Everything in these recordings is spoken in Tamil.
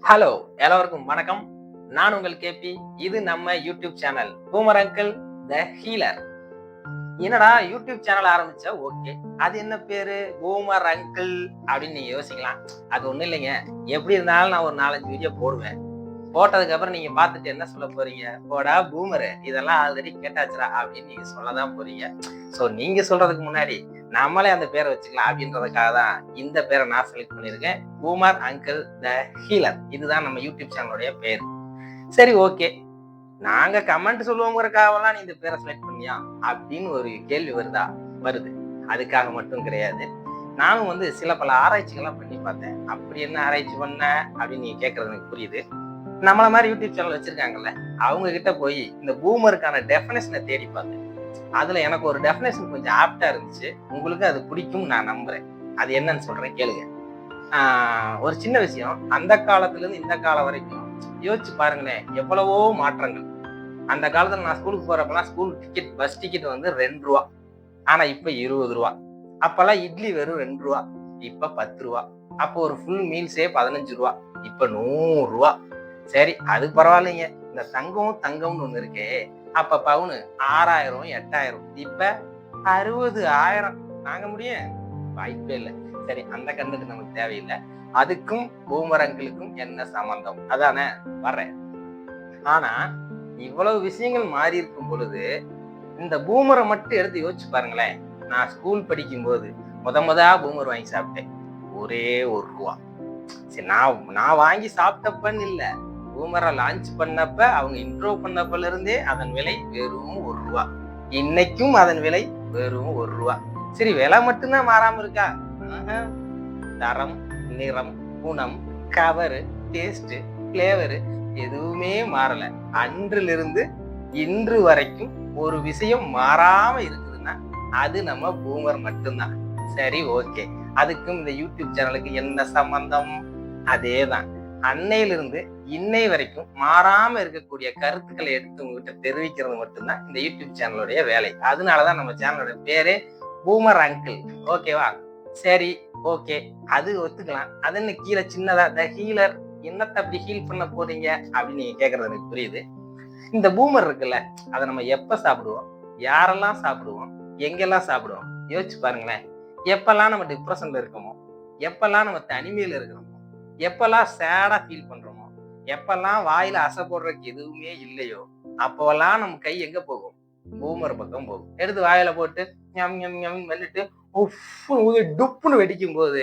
ஹலோ, எல்லோருக்கும் வணக்கம். நான் உங்கள் கேபி. இது நம்ம யூடியூப் சேனல் பூமர் அங்கிள் த ஹீலர். என்னடா யூடியூப் சேனல் ஆரம்பிச்சா ஓகே, அது என்ன பேரு பூமர் அங்கிள் அப்படின்னு நீங்க யோசிக்கலாம். அது ஒண்ணும் இல்லைங்க. எப்படி இருந்தாலும் நான் ஒரு 4-5 வீடியோ போடுவேன். போட்டதுக்கு அப்புறம் நீங்க பார்த்துட்டு என்ன சொல்ல போறீங்க? போடா பூமரு, இதெல்லாம் ஆல்ரெடி கேட்டாச்சுடா அப்படின்னு நீங்க சொல்லதான் போறீங்க. சோ நீங்க சொல்றதுக்கு முன்னாடி நம்மளே அந்த பேரை வச்சுக்கலாம் அப்படின்றதுக்காக தான் இந்த பேரை நான் செலக்ட் பண்ணியிருக்கேன். பூமர் அங்கிள் த ஹீலர். இதுதான் நம்ம யூடியூப் சேனலுடைய பேர். சரி, ஓகே. நாங்க கமெண்ட் சொல்லுவோங்கிறதுக்காகலாம் நீ இந்த பேரை செலக்ட் பண்ணியா அப்படின்னு ஒரு கேள்வி வருது. அதுக்காக மட்டும் கிடையாது. நானும் சில பல ஆராய்ச்சிகள்லாம் பண்ணி பார்த்தேன். அப்படி என்ன ஆராய்ச்சி பண்ண அப்படின்னு நீங்க கேட்கறது எனக்கு புரியுது. நம்மள மாதிரி யூடியூப் சேனல் வச்சிருக்காங்கல்ல, அவங்க கிட்ட போய் இந்த பூமருக்கான டெஃபினேஷனை தேடி பார்த்தேன். அதுல எனக்கு ஒரு டெஃபினேஷன் கொஞ்சம் ஆப்டா இருந்துச்சு. உங்களுக்கு அது பிடிக்கும் நான் நம்புறேன். அது என்னன்னு சொல்றேன் கேளுங்க. ஒரு சின்ன விஷயம். அந்த காலத்துல இருந்து இந்த காலம் வரைக்கும் யோசிச்சு பாருங்களேன், எவ்வளவோ மாற்றங்கள். அந்த காலத்துல நான் ஸ்கூலுக்கு போறப்பெல்லாம் ஸ்கூல் டிக்கெட், பஸ் டிக்கெட் ₹2. ஆனா இப்ப ₹20. அப்பெல்லாம் இட்லி வெறும் ₹2. இப்ப ₹10. அப்போ ஒரு ஃபுல் மீல்ஸே ₹15. இப்ப ₹100. சரி, அது பரவாயில்லைங்க. இந்த தங்கம்னு ஒண்ணு இருக்கே, அப்ப பவுனு 6000, 8000. இப்ப 60,000. தாங்க முடியும்? வாய்ப்பே இல்லை. சரி, அந்த கண்டுக்கு நமக்கு தேவையில்லை. அதுக்கும் பூமரங்களுக்கும் என்ன சம்பந்தம்? அதானே வர்றேன். ஆனா இவ்வளவு விஷயங்கள் மாறி இருக்கும் பொழுது இந்த பூமரை மட்டும் எடுத்து யோசிச்சு பாருங்களேன். நான் ஸ்கூல் படிக்கும் போது முதலா பூமர் வாங்கி சாப்பிட்டேன். ஒரே ₹1. சரி, நான் வாங்கி சாப்பிட்டப்பன்னு இல்ல, பூமரை லான்ச் பண்ணப்ப அவங்க இன்ட்ரோ பண்ணப்பல இருந்தே அதன் விலை வெறும் ₹1. இன்னைக்கும் அதன் விலை வெறும் ₹1. சரி, விலை மட்டும்தான் மாறாம இருக்கா? தரம், நிறம், குணம், கவரு, டேஸ்ட், பிளேவரு எதுவுமே மாறல. அன்றிலிருந்து இன்று வரைக்கும் ஒரு விஷயம் மாறாம இருக்குதுன்னா அது நம்ம பூமர் மட்டும்தான். சரி, ஓகே. அதுக்கும் இந்த யூடியூப் சேனலுக்கு என்ன சம்பந்தம்? அதேதான். அன்னையிலிருந்து இன்னை வரைக்கும் மாறாம இருக்கக்கூடிய கருத்துக்களை எடுத்து உங்ககிட்ட தெரிவிக்கிறது மட்டும்தான் இந்த யூடியூப் சேனலுடைய வேலை. அதனாலதான் நம்ம சேனலோட பேரே பூமர் அங்கிள். ஓகேவா? சரி, ஓகே, அது ஒத்துக்கலாம். அது என்ன கீழே சின்னதா த ஹீலர், என்னத்தை அப்படி ஹீல் பண்ண போறீங்க அப்படின்னு நீங்க கேக்குறது எனக்கு புரியுது. இந்த பூமர் இருக்குல்ல, அதை நம்ம எப்ப சாப்பிடுவோம், யாரெல்லாம் சாப்பிடுவோம், எங்கெல்லாம் சாப்பிடுவோம்? யோசிச்சு பாருங்களேன். எப்பெல்லாம் நம்ம டிப்ரெஷன்ல இருக்கோமோ, எப்பெல்லாம் நம்ம தனிமையில இருக்கிறோமோ, எப்பெல்லாம் சேடா ஃபீல் பண்றோமோ, எப்பெல்லாம் வாயில அசை போடுறதுக்கு எதுவுமே இல்லையோ, அப்போல்லாம் நம்ம கை எங்க போகும்? பூமர் பக்கம் போகும். எடுத்து வாயில போட்டு ஞம் ஞம் ஞம் மெல்லிட்டு டுப்புன்னு வெடிக்கும் போது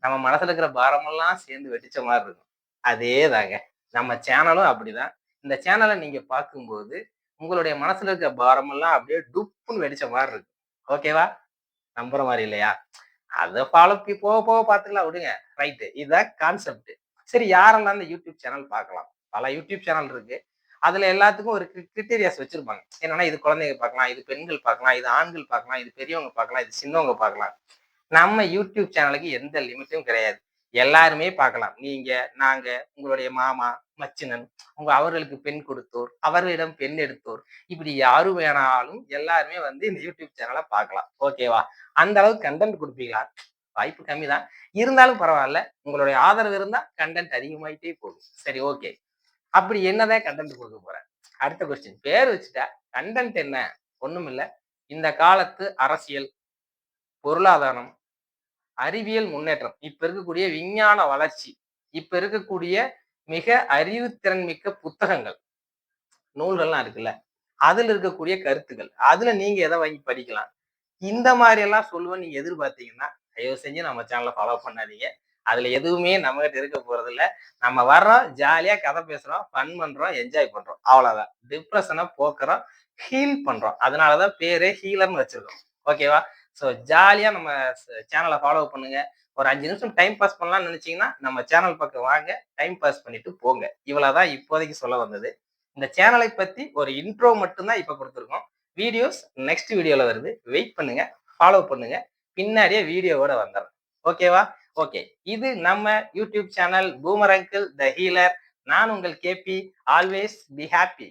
நம்ம மனசுல இருக்கிற பாரமெல்லாம் சேர்ந்து வெடிச்ச மாதிரி இருக்கும். அதே தாங்க நம்ம சேனலும் அப்படிதான். இந்த சேனலை நீங்க பார்க்கும்போது உங்களுடைய மனசுல இருக்க பாரமெல்லாம் அப்படியே டுப்புன்னு வெடிச்ச மாதிரி இருக்கு. ஓகேவா? நம்புற மாதிரி இல்லையா? அதை ஃபாலோ போக போக பார்த்துக்கலாம், விடுங்க. ரைட்டு, இதுதான் கான்செப்ட். சரி, யாரெல்லாம் இந்த யூடியூப் சேனல் பார்க்கலாம்? பல யூடியூப் சேனல் இருக்கு. அதுல எல்லாத்துக்கும் ஒரு கிரிட்டீரியாஸ் வச்சிருப்பாங்க. என்னன்னா, இது குழந்தைங்க பார்க்கலாம், இது பெண்கள் பார்க்கலாம், இது ஆண்கள் பார்க்கலாம், இது பெரியவங்க பார்க்கலாம், இது சின்னவங்க பார்க்கலாம். நம்ம யூடியூப் சேனலுக்கு எந்த லிமிட்டும் கிடையாது. எல்லாருமே பார்க்கலாம். நீங்க, நாங்க, உங்களுடைய மாமா, மச்சினன், அவர்களுக்கு பெண் கொடுத்தோர், அவர்களிடம் பெண் எடுத்தோர், இப்படி யாரு வேணாலும் எல்லாருமே இந்த யூடியூப் சேனலை பார்க்கலாம். ஓகேவா? அந்த அளவுக்கு கண்டென்ட் கொடுப்பீங்களா? வாய்ப்பு கம்மி தான். இருந்தாலும் பரவாயில்ல. உங்களுடைய ஆதரவு இருந்தா கண்டென்ட் அதிகமாயிட்டே போகும். சரி, ஓகே. அப்படி என்னதான் கண்டென்ட் கொடுக்க போறேன்? அடுத்த கொஸ்டின். பேர் வச்சுட்டா கண்டென்ட் என்ன? ஒண்ணும் இல்ல. இந்த காலத்து அரசியல், பொருளாதாரம், அறிவியல் முன்னேற்றம், இப்ப இருக்கக்கூடிய விஞ்ஞான வளர்ச்சி, இப்ப இருக்கக்கூடிய மிக அறிவுத்திறன் மிக்க புத்தகங்கள், நூல்கள்லாம் இருக்குல்ல, அதுல இருக்கக்கூடிய கருத்துக்கள், அதுல நீங்க எதை வாங்கி படிக்கலாம்? இந்த மாதிரி எல்லாம் சொல்லுவேன் நீங்க எதிர்பார்த்தீங்கன்னா தயவு செஞ்சு நம்ம சேனலை ஃபாலோ பண்ணாதீங்க. அதுல எதுவுமே நம்ம கிட்ட இருக்க போறது இல்ல. நம்ம வர்றோம், ஜாலியா கதை பேசுறோம், ஃபன் பண்றோம், என்ஜாய் பண்றோம், அவ்வளவுதான். டிப்ரெஷனை போக்குறோம், ஹீல் பண்றோம். அதனாலதான் பேரே ஹீலர்னு வச்சிருக்கோம். ஓகேவா? சோ ஜாலியா நம்ம சேனலை ஃபாலோ பண்ணுங்க. ஒரு 5 நிமிஷம் டைம் பாஸ் பண்ணலாம்னு நினைச்சீங்கன்னா நம்ம சேனல் பக்கம் வாங்க, டைம் பாஸ் பண்ணிட்டு போங்க. இவ்வளவுதான் இப்போதைக்கு சொல்ல வந்தது. இந்த சேனலை பத்தி ஒரு இன்ட்ரோ மட்டும்தான் இப்ப கொடுத்துருக்கோம். வீடியோஸ் நெக்ஸ்ட் வீடியோல வருது. வெயிட் பண்ணுங்க, ஃபாலோ பண்ணுங்க. பின்னாடியே வீடியோவோட வந்துடுறேன். ஓகேவா? ஓகே. இது நம்ம யூடியூப் சேனல் பூமர் அங்கிள் த ஹீலர். நான் உங்கள் கேபி. Always be happy.